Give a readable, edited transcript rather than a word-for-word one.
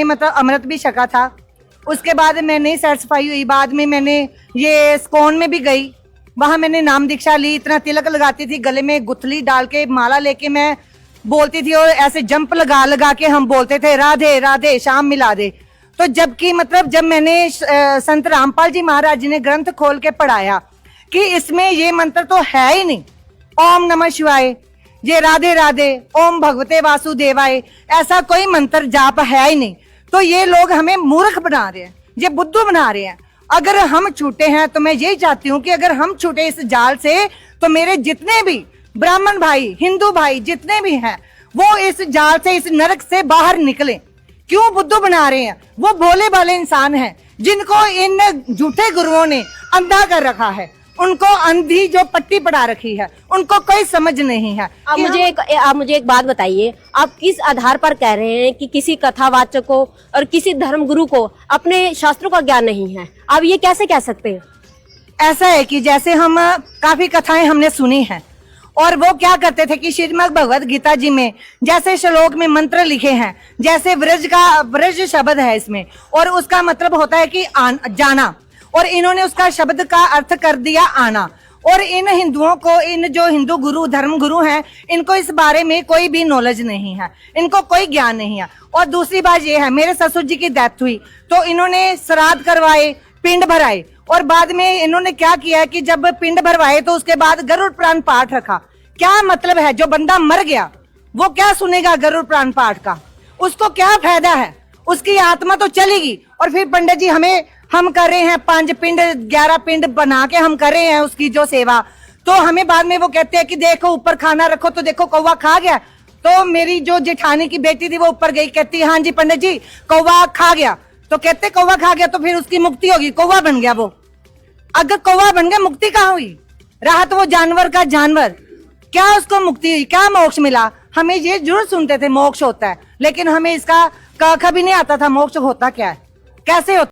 मतलब अमृत भी छका था। उसके बाद मैं नहीं सेटिस्फाई हुई, बाद में मैंने ये स्कॉन में भी गई, वहां मैंने नाम दीक्षा ली, इतना तिलक लगाती थी, गले में गुथली डाल के माला लेके मैं बोलती थी और ऐसे जंप लगा लगा के हम बोलते थे राधे राधे श्याम मिला दे। तो जबकि मतलब जब मैंने संत रामपाल जी महाराज जी ने ग्रंथ खोल के पढ़ाया कि इसमें ये मंत्र तो है ही नहीं, ओम नमः शिवाय, ये राधे राधे, ओम भगवते वासुदेवाय, ऐसा कोई मंत्र जाप है ही नहीं। तो ये लोग हमें मूर्ख बना रहे हैं, ये बुद्धू बना रहे हैं। अगर हम छूटे हैं तो मैं यही चाहती हूँ कि अगर हम छूटे इस जाल से तो मेरे जितने भी ब्राह्मण भाई, हिंदू भाई जितने भी हैं, वो इस जाल से, इस नरक से बाहर निकले। क्यों बुद्धू बना रहे हैं? वो भोले भाले इंसान हैं जिनको इन झूठे गुरुओं ने अंधा कर रखा है, उनको अंधी जो पट्टी पड़ा रखी है, उनको कोई समझ नहीं है। आप मुझे एक बात बताइए, आप किस आधार पर कह रहे हैं कि किसी कथावाचक को और किसी धर्म गुरु को अपने शास्त्रों का ज्ञान नहीं है? आप ये कैसे कह सकते हैं? ऐसा है कि जैसे हम काफी कथाएं हमने सुनी हैं और वो क्या करते थे कि श्रीमद् भगवत गीता जी में जैसे श्लोक में मंत्र लिखे हैं, जैसे व्रज शब्द है इसमें और उसका मतलब होता है कि जाना, और इन्होंने उसका शब्द का अर्थ कर दिया आना। और इन हिंदुओं को, इन जो हिंदू गुरु, धर्म गुरु हैं, इनको इस बारे में कोई भी नॉलेज नहीं है, इनको कोई ज्ञान नहीं है। और दूसरी बात ये है, मेरे ससुर जी की डेथ हुई तो इन्होंने श्राद्ध करवाए, पिंड भराए, और बाद में इन्होंने क्या किया कि जब पिंड भरवाए तो उसके बाद गरुड़ पुराण पाठ रखा। क्या मतलब है? जो बंदा मर गया वो क्या सुनेगा गरुड़ पुराण पाठ का? उसको क्या फायदा है? उसकी आत्मा तो चलेगी। और फिर पंडित जी हम कर रहे हैं 5 पिंड 11 पिंड बना के हम कर रहे हैं उसकी जो सेवा, तो हमें बाद में वो कहते हैं कि देखो ऊपर खाना रखो तो देखो कौवा खा गया। तो मेरी जो जेठानी की बेटी थी वो ऊपर गई, कहती हाँ जी पंडित जी कौवा खा गया। तो कहते कौवा खा गया तो फिर उसकी मुक्ति होगी, कौवा बन गया वो। अगर कौवा बन गया मुक्ति कहाँ हुई? रहा तो वो जानवर का जानवर, क्या उसको मुक्ति हुई? क्या मोक्ष मिला? हमें ये जरूर सुनते थे मोक्ष होता है, लेकिन हमें इसका कभी नहीं आता था मोक्ष होता क्या है, कैसे होता।